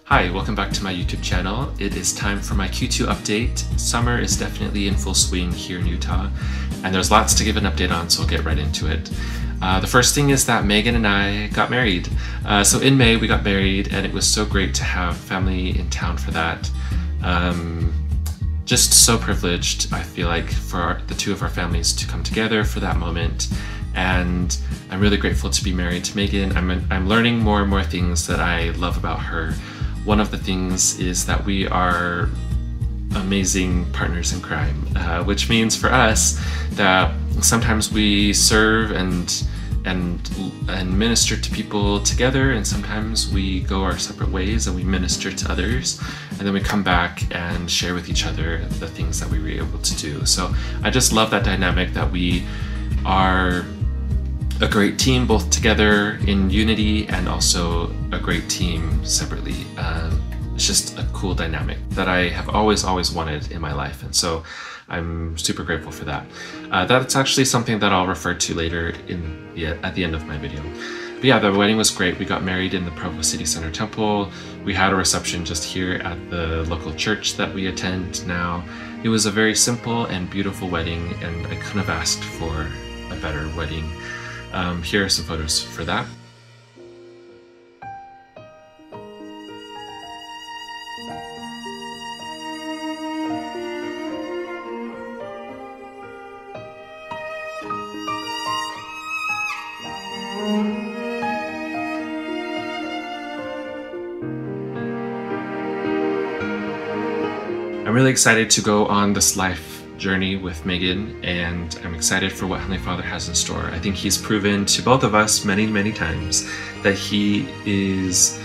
Hi, welcome back to my YouTube channel. It is time for my Q2 update. Summer is definitely in full swing here in Utah, and there's lots to give an update on, so we'll get right into it. The first thing is that Megan and I got married. So in May we got married, and it was so great to have family in town for that. Just so privileged, I feel like, for the two of our families to come together for that moment. And I'm really grateful to be married to Megan. I'm learning more and more things that I love about her. One of the things is that we are amazing partners in crime, which means for us that sometimes we serve and minister to people together, and sometimes we go our separate ways and we minister to others, and then we come back and share with each other the things that we were able to do. So I just love that dynamic, that we are a great team both together in unity and also a great team separately. It's just a cool dynamic that I have always wanted in my life, and so I'm super grateful for that. That's actually something that I'll refer to later at the end of my video. But yeah, the wedding was great. We got married in the Provo City Center Temple. We had a reception just here at the local church that we attend now. It was a very simple and beautiful wedding, and I couldn't have asked for a better wedding. Here are some photos for that. I'm really excited to go on this life journey with Megan, and I'm excited for what Heavenly Father has in store. I think He's proven to both of us many times that He is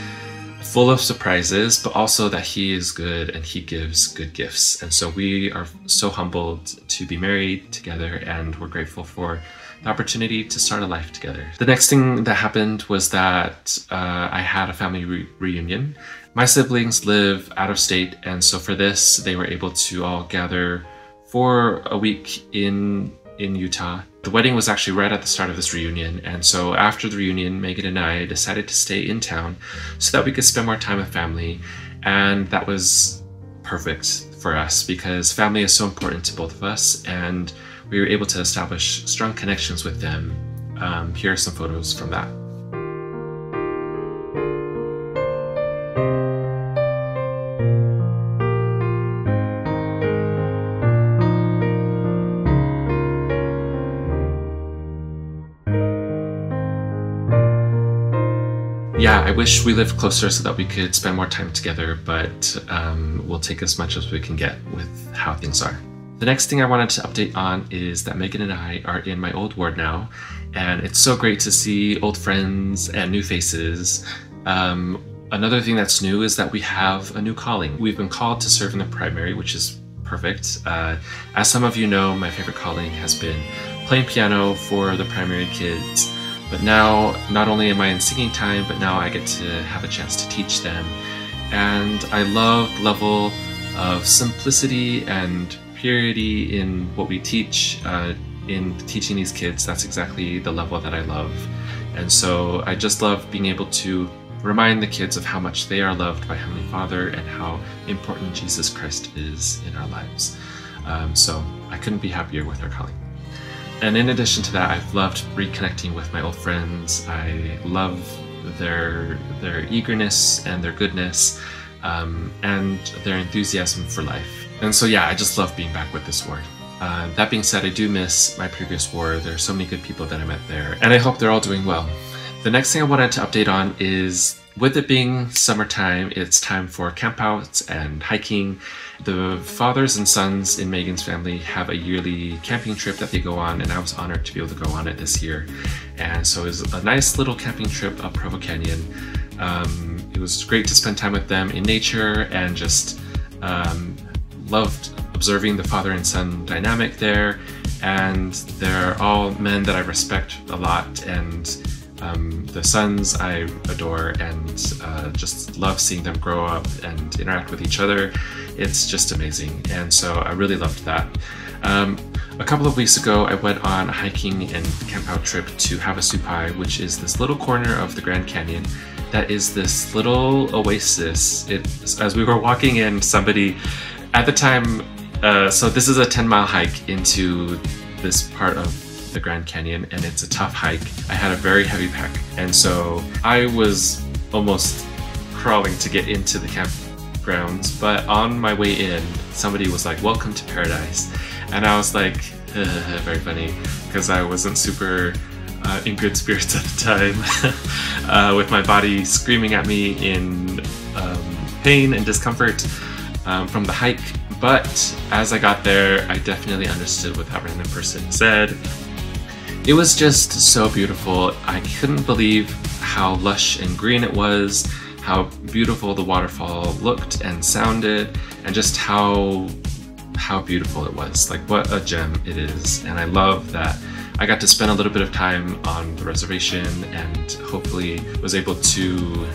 full of surprises, but also that He is good and He gives good gifts. And so we are so humbled to be married together, and we're grateful for the opportunity to start a life together. The next thing that happened was that I had a family reunion. My siblings live out of state, and so for this they were able to all gather for a week in Utah. The wedding was actually right at the start of this reunion, and so after the reunion, Megan and I decided to stay in town so that we could spend more time with family, and that was perfect for us because family is so important to both of us, and we were able to establish strong connections with them. Here are some photos from that. Yeah, I wish we lived closer so that we could spend more time together, but we'll take as much as we can get with how things are. The next thing I wanted to update on is that Megan and I are in my old ward now, and it's so great to see old friends and new faces. Another thing that's new is that we have a new calling. We've been called to serve in the primary, which is perfect. As some of you know, my favorite calling has been playing piano for the primary kids. But now, not only am I in singing time, but now I get to have a chance to teach them. And I love the level of simplicity and purity in what we teach. In teaching these kids, that's exactly the level that I love. And so I just love being able to remind the kids of how much they are loved by Heavenly Father and how important Jesus Christ is in our lives. So I couldn't be happier with our calling. And in addition to that, I've loved reconnecting with my old friends. I love their eagerness and their goodness, and their enthusiasm for life. And so yeah, I just love being back with this ward. That being said, I do miss my previous ward. There are so many good people that I met there, and I hope they're all doing well. The next thing I wanted to update on is, with it being summertime, it's time for campouts and hiking. The fathers and sons in Megan's family have a yearly camping trip that they go on, and I was honored to be able to go on it this year. And so it was a nice little camping trip up Provo Canyon. It was great to spend time with them in nature, and just loved observing the father and son dynamic there. And they're all men that I respect a lot, and the sons I adore, and just love seeing them grow up and interact with each other. It's just amazing, and so I really loved that. A couple of weeks ago, I went on a hiking and campout trip to Havasupai, which is this little corner of the Grand Canyon that is this little oasis. As we were walking in, somebody, at the time, so this is a 10-mile hike into this part of the Grand Canyon, and it's a tough hike. I had a very heavy pack, and so I was almost crawling to get into the campgrounds, but on my way in, somebody was like, "Welcome to paradise," and I was like, very funny, because I wasn't super in good spirits at the time, with my body screaming at me in pain and discomfort from the hike. But as I got there, I definitely understood what that random person said. It was just so beautiful. I couldn't believe how lush and green it was, how beautiful the waterfall looked and sounded, and just how beautiful it was. Like, what a gem it is. And I love that I got to spend a little bit of time on the reservation and hopefully was able to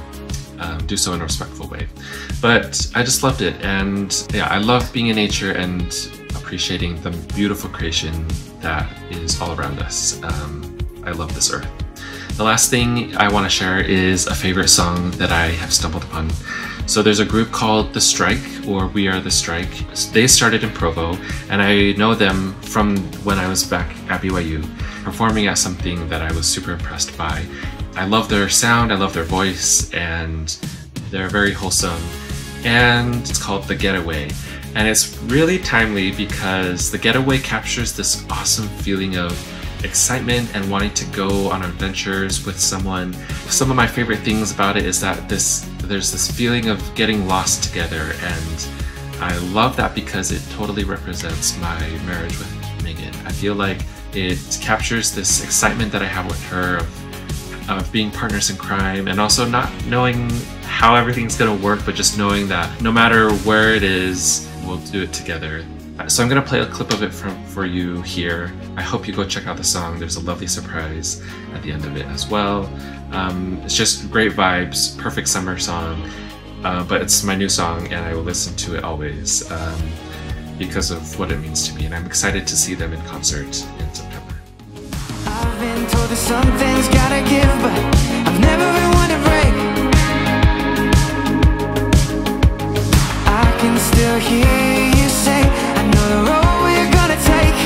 do so in a respectful way. But I just loved it, and yeah, I love being in nature and appreciating the beautiful creation that is all around us. I love this earth. The last thing I want to share is a favorite song that I have stumbled upon. So there's a group called The Strike, or We Are The Strike. They started in Provo, and I know them from when I was back at BYU, performing at something that I was super impressed by. I love their sound, I love their voice, and they're very wholesome. And it's called The Getaway. And it's really timely because The Getaway captures this awesome feeling of excitement and wanting to go on adventures with someone. Some of my favorite things about it is that there's this feeling of getting lost together, and I love that because it totally represents my marriage with Megan. I feel like it captures this excitement that I have with her of being partners in crime, and also not knowing how everything's gonna work, but just knowing that no matter where it is, we'll do it together. So I'm gonna play a clip of it for you here. I hope you go check out the song. There's a lovely surprise at the end of it as well. It's just great vibes, perfect summer song, but it's my new song and I will listen to it always because of what it means to me, and I'm excited to see them in concert in September. I've been told that some things gotta give, but I've never been one to break. I can still hear you say, I know the road we're gonna take,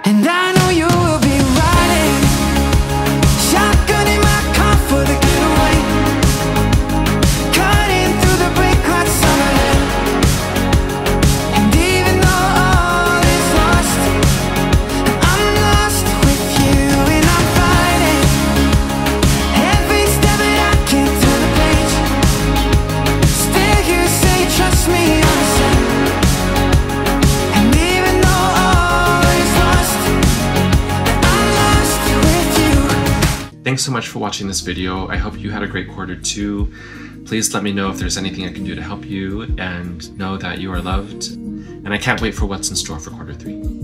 and I know you will be riding shotgun in my car for the getaway, cutting through the brake like summerland. And even though all is lost, I'm lost with you, and I'm fighting every step that I can turn the page. Still you say trust me, I'm the same. And even though all is lost, I'm lost with you. Thanks so much for watching this video. I hope you had a great Q2. Please let me know if there's anything I can do to help you, and know that you are loved. And I can't wait for what's in store for Q3.